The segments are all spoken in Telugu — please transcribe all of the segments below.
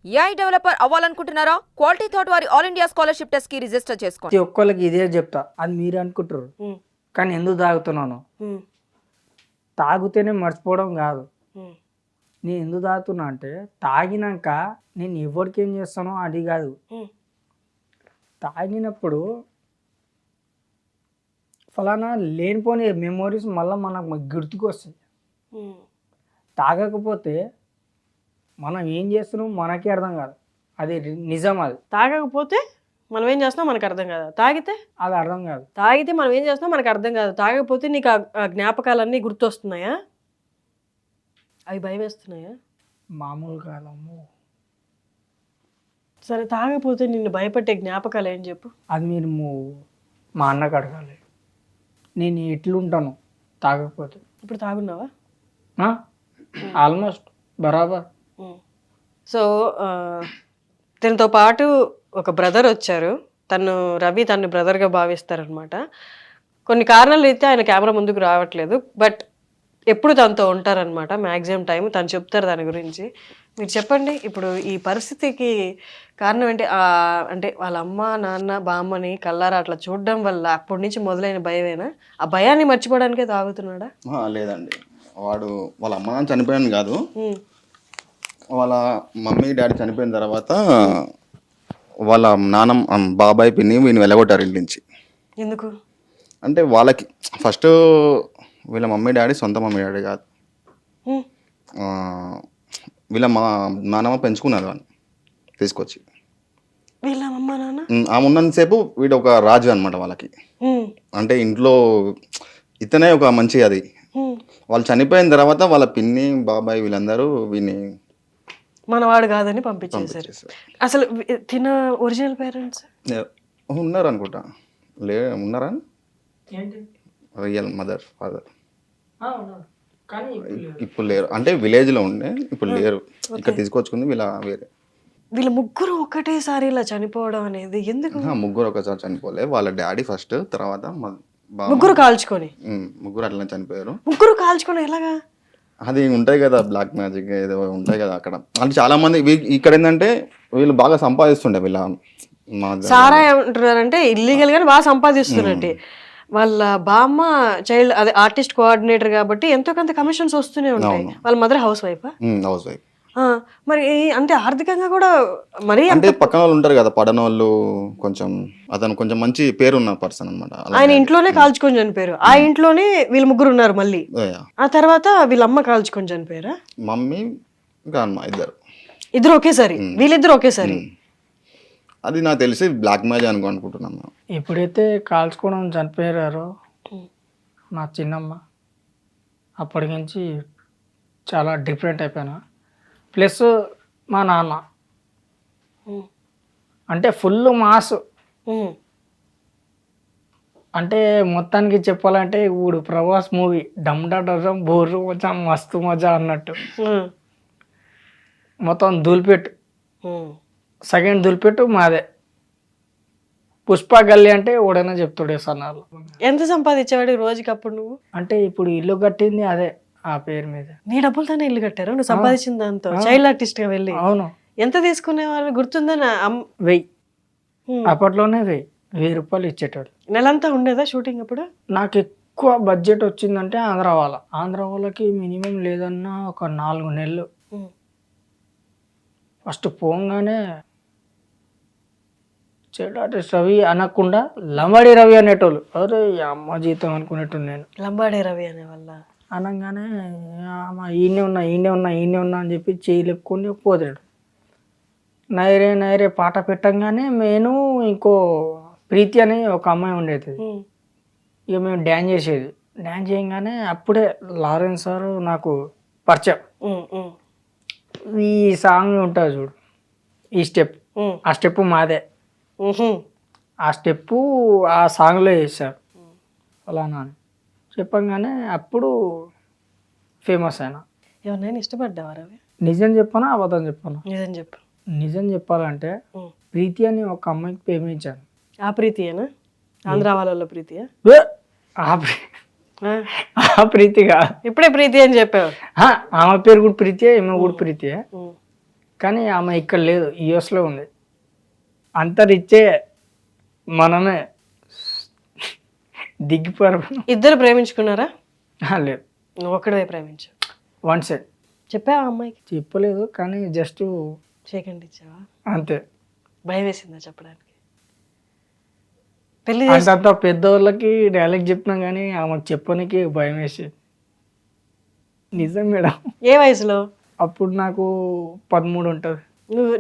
ఏఐ డెవలపర్ అవ్వాలనుకుంటున్నారా? క్వాలిటీ థాట్ వారి ఆల్ ఇండియా స్కాలర్షిప్ టెస్ట్ కి రిజిస్టర్ చేసుకోండి. ప్రతి ఒక్కళ్ళకి ఇదే చెప్తా, అది మీరు అనుకుంటారు కానీ ఎందుకు తాగుతున్నాను, తాగితేనే మర్చిపోవడం కాదు. నేను ఎందుకు తాగుతున్నా అంటే తాగినాక నేను ఎవరికి ఏం చేస్తానో అది కాదు. తాగినప్పుడు ఫలానా లేనిపోని మెమోరీస్ మళ్ళీ మనకు గుర్తుకు వస్తాయి. తాగకపోతే మనం ఏం చేస్తున్నాం మనకే అర్థం కాదు. అది నిజం. అది తాగకపోతే మనం ఏం చేస్తున్నాం మనకు అర్థం కాదు, తాగితే అది అర్థం కాదు. తాగితే మనం ఏం చేస్తున్నాం మనకు అర్థం కాదు. తాగకపోతే నీకు ఆ జ్ఞాపకాలన్నీ గుర్తొస్తున్నాయా? అవి భయం వేస్తున్నాయా? మామూలు కాలము. సరే, తాగకపోతే నిన్ను భయపెట్టే జ్ఞాపకాలు ఏం చెప్పు. అది మీరు మా అన్నకు అడగాలి. నేను ఎట్లుంటాను తాగకపోతే. ఇప్పుడు తాగున్నావా? ఆల్మోస్ట్ బరాబర్. సో దీనితో పాటు ఒక బ్రదర్ వచ్చారు. రవి తను బ్రదర్గా భావిస్తారనమాట. కొన్ని కారణాలు అయితే ఆయన కెమెరా ముందుకు రావట్లేదు, బట్ ఎప్పుడు తనతో ఉంటారనమాట. మ్యాక్సిమం టైం తను చెప్తారు దాని గురించి. మీరు చెప్పండి, ఇప్పుడు ఈ పరిస్థితికి కారణం ఏంటి? అంటే వాళ్ళ అమ్మ నాన్న బామ్మని కల్లారా అట్లా చూడడం వల్ల అప్పటి నుంచి మొదలైన భయమేనా? ఆ భయాన్ని మర్చిపోవడానికే తాగుతున్నాడా? లేదండి, వాడు వాళ్ళ అమ్మ నాన్న చనిపోయాను కాదు, వాళ్ళ మమ్మీ డాడీ చనిపోయిన తర్వాత వాళ్ళ నాన్న బాబాయ్ పిన్ని వీని వెళ్ళగొట్టారు ఇంటి నుంచి. ఎందుకు అంటే వాళ్ళకి ఫస్ట్ వీళ్ళ మమ్మీ డాడీ సొంత మమ్మీ డాడీ కాదు, వీళ్ళ నాన్నమ్మ పెంచుకున్నారు అని తీసుకొచ్చి. వీళ్ళ అమ్మ నాన్న ఆమె ఉన్నంతసేపు వీడు ఒక రాజు అనమాట వాళ్ళకి. అంటే ఇంట్లో ఇతనే ఒక మంచి అది. వాళ్ళు చనిపోయిన తర్వాత వాళ్ళ పిన్ని బాబాయ్ వీళ్ళందరూ వీని మనవాడు కాదని పంపించేశారు. అసలు తిన ఒరిజినల్ పేరెంట్స్ ఉన్నారు అనుకుంటా. ఉన్నారా? రియల్ మదర్ ఫాదర్ ఇప్పుడు లేరు. అంటే విలేజ్ లో ఉండే, ఇప్పుడు లేరు. ఇక్కడ తీసుకొచ్చుకుంది వీళ్ళ ముగ్గురు ఒకటేసారి ఇలా చనిపోవడం అనేది ఎందుకు? ముగ్గురు ఒకసారి చనిపోలే, వాళ్ళ డాడీ ఫస్ట్, తర్వాత ముగ్గురు కాల్చుకొని. ముగ్గురు అట్లా చనిపోయారు. ముగ్గురు కాల్చుకొని ఎలాగా? అది ఉంటాయి కదా బ్లాక్ మ్యాజిక్ ఏదో ఉంటాయి కదా అక్కడ. అంటే చాలా మంది ఇక్కడ ఏంటంటే వీళ్ళు బాగా సంపాదిస్తుండే. వీళ్ళ సారా ఏమంటున్నారంటే ఇల్లీగల్ గానే బాగా సంపాదిస్తున్నట్టే. వాళ్ళ బామ్మ చైల్డ్ అదే ఆర్టిస్ట్ కోఆర్డినేటర్ కాబట్టి ఎంతో కొంత కమిషన్స్ వస్తూనే ఉంటాయి. వాళ్ళ మదర్ హౌస్ వైఫ్. మరి అంటే ఆర్థికంగా కూడా మరి అంటే పక్కన వాళ్ళు ఉంటారు కదా పడనోళ్ళు, కొంచెం అతను కొంచెం మంచి పేరున్న పర్సన్ అనమాట. ఆయన ఇంట్లోనే కాల్చుకొని చనిపోయారు. ఆ ఇంట్లోనే వీళ్ళు ముగ్గురు ఉన్నారు. మళ్ళీ ఆ తర్వాత వీళ్ళ అమ్మ కాల్చుకొని చనిపోయారా? మమ్మీ ఇంకా అమ్మ ఇద్దరు ఒకేసారి, వీళ్ళిద్దరు ఒకేసారి. అది నాకు తెలిసి బ్లాక్ మ్యాజిక్ అనుకుంటున్నాను. ఎప్పుడైతే కాల్చుకోవడం చనిపోయారో నా చిన్నమ్మ, అప్పటి నుంచి చాలా డిఫరెంట్ అయిపోయినా. ప్లస్ మా నాన్న అంటే ఫుల్ మాస్. అంటే మొత్తానికి చెప్పాలంటే ఇప్పుడు ప్రభాస్ మూవీ డమ్ డమ్ బోర్రు మజా మస్తు మజా అన్నట్టు మొత్తం దులిపెట్టు. సెకండ్ దులిపెట్టు మాదే. పుష్ప గల్లి అంటే ఎవడైనా చెప్తాడే సన్నాలు. ఎంత సంపాదించేవాడు రోజుకి అప్పుడు నువ్వు? అంటే ఇప్పుడు ఇల్లు కట్టింది అదే ఆ పేరు మీద. నీ డబ్బులతోనే ఇల్లు కట్టారు నువ్వు సంపాదించిన దాంతో? చైల్డ్ ఆర్టిస్ట్ గా వెళ్ళి. అవును. ఎంత తీసుకునేవాళ్ళు గుర్తుందా? 1000. అప్పట్లోనే 1000 రూపాయలు ఇచ్చేటోడు. నెలంతా ఉండేదా షూటింగ్ అప్పుడు? నాకు ఎక్కువ బడ్జెట్ వచ్చిందంటే ఆంధ్ర వాళ్ళకి మినిమం లేదన్నా ఒక 4 నెలలు. ఫస్ట్ పోగానే చైల్డ్ ఆర్టిస్ట్ రవి అనకుండా లంబాడి రవి అనేటోళ్ళు. అరే అమ్మ జీతం అనుకునేట్టు నేను. లంబాడి రవి అనే వల్ల అనగానే ఈయనే ఉన్నా అని చెప్పి చేయలేపుకొని పోతాడు. నైరే పాట పెట్టంగానే నేను ఇంకో ప్రీతి అని ఒక అమ్మాయి ఉండేది. ఇక మేము డ్యాన్స్ చేసేది. డ్యాన్స్ చేయగానే అప్పుడే లారెన్స్ సార్ నాకు పరిచయం. ఈ సాంగ్ ఉంటుంది చూడు, ఈ స్టెప్, ఆ స్టెప్ మాదే. ఆ స్టెప్పు ఆ సాంగ్లో వేసారు అలానా అని చెప్పగానే అప్పుడు ఫేమస్ అయినా. ఎవరినైనా ఇష్టపడ్డావా రవి? నిజం చెప్పానా అబద్ధం చెప్పానా? నిజం చెప్పు. నిజం చెప్పాలంటే ప్రీతి అని ఒక అమ్మాయికి ప్రేమించాను. ఆ ప్రీతియేనా? ఆంధ్ర వాళ్ళ ప్రీతియా? ఆ ప్రీతిగా ఇప్పుడే ప్రీతి అని చెప్పావు. ఆమె పేరు కూడా ప్రీతియే, ఈమె కూడా ప్రీతియే. కానీ ఆమె ఇక్కడ లేదు, యూఎస్లో ఉంది. అంత రిచ్చే, మనమే దిగిపోయారు. ఇద్దరు ప్రేమించుకున్నారా? లేదు, నువ్వు ఒక్కడే ప్రేమించు. One side. చెప్పావా అమ్మాయికి? చెప్పలేదు, కానీ జస్ట్ చేయకండి ఇచ్చావా? అంతే. భయం వేసిందా చెప్పడానికి? పెళ్లి అంత పెద్దవాళ్ళకి డైలాగ్ చెప్పినా కానీ ఆమెకు చెప్పడానికి భయం వేసేది. నిజం మేడం. ఏ వయసులో? అప్పుడు నాకు 13 ఉంటుంది.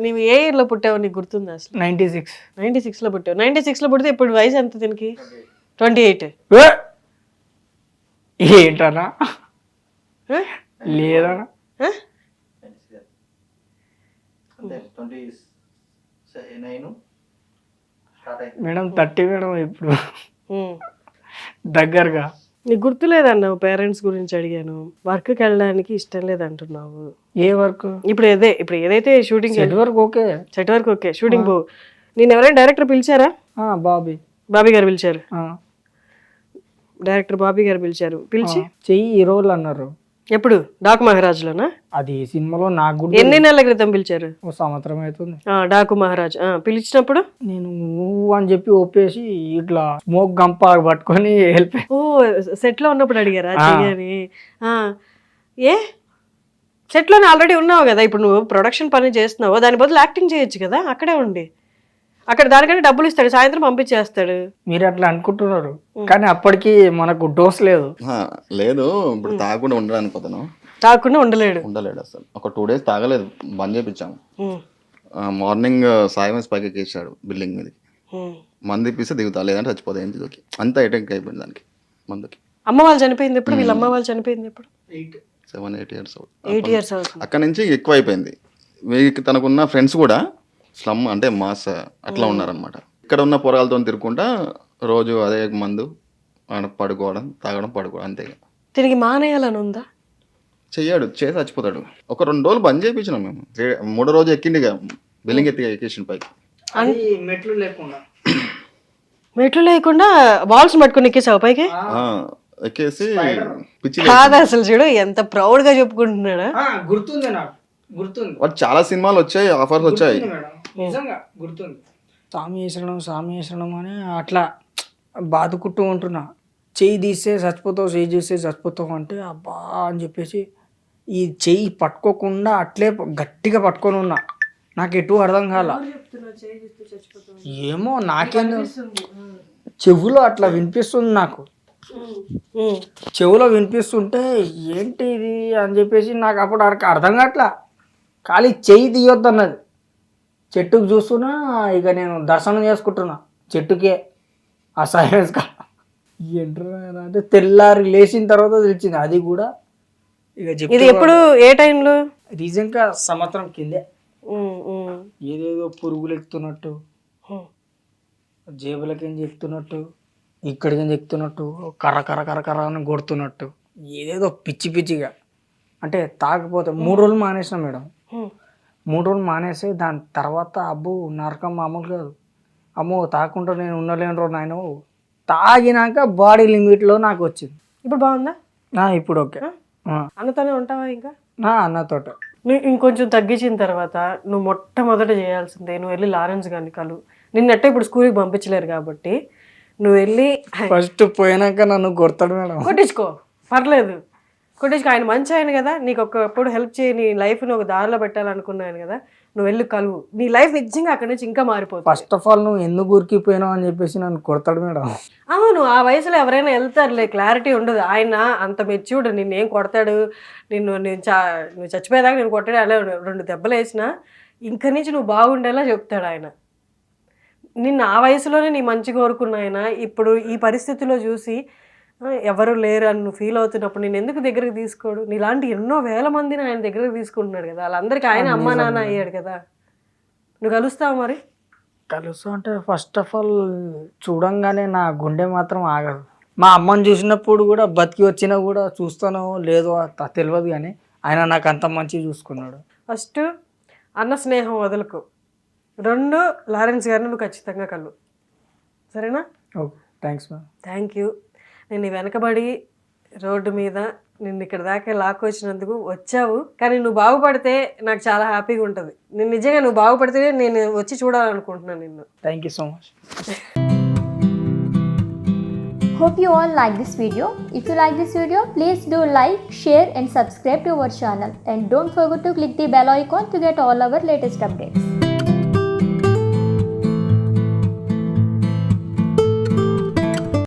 నువ్వు ఏ ఇయర్లో పుట్టావు నీకు గుర్తుందా అసలు? 96. 96లో పుట్టావు. 96లో పుడితే ఇప్పుడు వయసు ఎంత దీనికి? 28. ఏంటన్నా? లేదన్నా మేడం, 30 మేడం ఇప్పుడు దగ్గరగా. నీకు గుర్తులేదన్నావు, పేరెంట్స్ గురించి అడిగాను. వర్క్కి వెళ్ళడానికి ఇష్టం లేదంటున్నావు. ఏ వర్క్? ఇప్పుడు ఏదైతే shooting set work okay, set వరకు ఓకే, షూటింగ్ పో. నేను ఎవరైనా డైరెక్టర్ పిలిచారా? బాబీ గారు పిలిచారు. డైరెక్టర్ బాబీ గారు పిలిచి చెయ్యి ఈ రోజులు అన్నారు. ఎప్పుడు? డాకు మహారాజులోనా? అది సినిమాలో నాకు కూడా ఎన్ని నెలల క్రితం పిలిచారు? ఓ సంవత్సరం అవుతుంది. డాకు మహారాజ్ పిలిచినప్పుడు నేను నువ్వు అని చెప్పి ఒప్పేసి ఇట్లా స్మోక్ గంప పట్టుకొని వెళ్ళిపోయి. ఓ సెట్ లో ఉన్నప్పుడు అడిగారా చెయ్యని? ఏ సెట్ లోనే ఆల్రెడీ ఉన్నావు కదా, ఇప్పుడు నువ్వు ప్రొడక్షన్ పని చేస్తున్నావు, దాని బదులు యాక్టింగ్ చేయొచ్చు కదా అక్కడే ఉండి. అక్కడ దానికంటే డబ్బులు ఇస్తాడు, సాయంత్రం పంపించేస్తాడు. మీరు అట్లా అనుకుంటున్నారు, కానీ అప్పటికి మనకు డోస్ లేదు. లేదు, ఇప్పుడు తాగకుండా ఉండడానికి అతను తాగకుండా ఉండలేడు అసలు. ఒక 2 days తాగలేదు, బంద్ చేయించాము. మార్నింగ్ సాయం పైకి ఎక్కేసాడు బిల్డింగ్ మీద. మంది ఇప్పిస్తే దిగుతా, లేదంటే చచ్చిపోతాయి ఇంటికి. అంతా ఐటెంక్ అయిపోయింది దానికి, మందుకి. అమ్మ వాళ్ళు చనిపోయింది ఎప్పుడు? వీళ్ళ అమ్మ వాళ్ళు చనిపోయింది ఎప్పుడు? 7-8 years 8 years అవుతుంది. అక్కడ నుంచి ఎక్కువ అయిపోయింది. తనకున్న ఫ్రెండ్స్ కూడా స్లమ్ అంటే మాస్ అట్లా ఉన్నారనమాట. ఇక్కడ ఉన్న పొరాలతో తిరుగుకుంటా రోజు అదే మందు పడుకోవడం, తాగడం, పడుకోవడం, అంతే. తిరిగి మానేయాలని ఉందా? చెయ్యాడు, చేసి చచ్చిపోతాడు. ఒక 2 రోజులు బంద్ చేయించినాం మేము. 3వ రోజు ఎక్కిండి బిల్డింగ్ ఎక్కేసిన పైకి. మెట్లు లేకుండా వాల్స్ పట్టుకుని ఎక్కేసావు పైకి? ఎక్కేసి పిచ్చి కాదు అసలు. చూడు ఎంత ప్రౌడ్ గా చెప్పుకుంటున్నాడా. గుర్తుంది నాకు, గుర్తుంది. వాడు చాలా సినిమాలు వచ్చాయి, ఆఫర్స్ వచ్చాయి. నిజంగా గుర్తుంది. సామి వేసడం అని అట్లా బాదుకుంటూ ఉంటున్నా. చెయ్యి తీస్తే చచ్చిపోతావు అంటే అబ్బా అని చెప్పేసి ఈ చెయ్యి పట్టుకోకుండా అట్లే గట్టిగా పట్టుకొని ఉన్నా. నాకు ఎటు అర్థం కాల. ఏమో నాకేందో చెవులో అట్లా వినిపిస్తుంది నాకు. చెవులో వినిపిస్తుంటే ఏంటి ఇది అని చెప్పేసి నాకు అప్పుడు అర్థం కావట్లా. ఖాళీ చెయ్యి తీయొద్దు అన్నది. చెట్టుకు చూస్తున్నా, ఇక నేను దర్శనం చేసుకుంటున్నా చెట్టుకే. ఆ సైలెన్స్ ఏంట్రా అంటే తెల్లారి లేచిన తర్వాత తెలిసింది. అది కూడా ఇక ఇది ఎప్పుడు, ఏ టైంలో? రీజన్గా సంవత్సరం కిందే. ఏదేదో పురుగులు ఎక్కుతున్నట్టు, జేబులకేం చెప్తున్నట్టు, ఇక్కడికేం చెప్తున్నట్టు, కర్ర కర్ర కర్ర కర్ర అని కొడుతున్నట్టు, ఏదేదో పిచ్చి పిచ్చిగా. అంటే తాగకపోతే 3 రోజులు మానేసిన మేడం. 3 రోజులు మానేసి దాని తర్వాత అబ్బో నరకం మామూలు కాదు. అమ్మో తాగకుండా నేను ఉండలేను రో నాయన. తాగినాక బాడీ లిమిట్లో నాకు వచ్చింది. ఇప్పుడు బాగుందా? ఇప్పుడు ఓకే. అన్నతోనే ఉంటావా ఇంకా? అన్నతోట. నువ్వు ఇంకొంచెం తగ్గించిన తర్వాత నువ్వు మొట్టమొదట చేయాల్సిందే, నువ్వు వెళ్ళి లారెన్స్ గారిని కలు. నిన్నట్టే ఇప్పుడు స్కూల్కి పంపించలేరు కాబట్టి నువ్వు వెళ్ళి ఫస్ట్ పోయినాక నన్ను కొడతాడు మేడం. కొట్టించుకో, పర్లేదు కొట్టించుకో. ఆయన మంచి ఆయన కదా, నీకు ఒకప్పుడు హెల్ప్ చేయి, నీ లైఫ్ని ఒక దారిలో పెట్టాలనుకున్నాను కదా, నువ్వు వెళ్ళి కలువు. నీ లైఫ్ నిజంగా అక్కడి నుంచి ఇంకా మారిపోతుంది. ఫస్ట్ ఆఫ్ ఆల్ నువ్వు ఎందుకు ఊరికిపోయినావు అని చెప్పేసి నన్ను కొడతాడు మేడం. అవును, ఆ వయసులో ఎవరైనా వెళ్తారులే, క్లారిటీ ఉండదు. ఆయన అంత మెచ్యూర్డ్, నిన్నేం కొడతాడు, నువ్వు చచ్చిపోయేదాకా నేను కొట్టాడు, అలా 2 దెబ్బలు వేసినా ఇంక నుంచి నువ్వు బాగుండేలా చెప్తాడు ఆయన. నిన్ను ఆ వయసులోనే నీ మంచి కోరుకున్న ఆయన ఇప్పుడు ఈ పరిస్థితిలో చూసి ఎవరు లేరు అని నువ్వు ఫీల్ అవుతున్నప్పుడు నేను ఎందుకు దగ్గరకు తీసుకోడు? నీలాంటి ఎన్నో వేల మందిని ఆయన దగ్గరకు తీసుకుంటున్నాడు కదా, వాళ్ళందరికీ ఆయన అమ్మా నాన్న అయ్యాడు కదా. నువ్వు కలుస్తావు మరి? కలుస్తా అంటే ఫస్ట్ ఆఫ్ ఆల్ చూడంగానే నా గుండె మాత్రం ఆగదు. మా అమ్మని చూసినప్పుడు కూడా బతికి వచ్చినా కూడా చూస్తానో లేదో తెలియదు, కానీ ఆయన నాకు అంత మంచిగా చూసుకున్నాడు. ఫస్ట్ అన్న స్నేహం వదలకు. 2 లారెన్స్ గారిని నువ్వు ఖచ్చితంగా కలు, సరేనా? Okay, thanks ma'am. Thank you. నేను వెనకబడి రోడ్డు మీద నిన్ను ఇక్కడ దాకా లాక్కొచ్చినందుకు వచ్చావు, కానీ నువ్వు బాగుపడితే నాకు చాలా హ్యాపీగా ఉంటుంది. నేను నిజంగా నువ్వు బాగుపడితే నేను వచ్చి చూడాలనుకుంటున్నాను నిన్ను. Thank you so much. Hope you all like this video. If you like this video, please do like, share and subscribe to our channel. And don't forget to click the bell icon to get all our latest updates.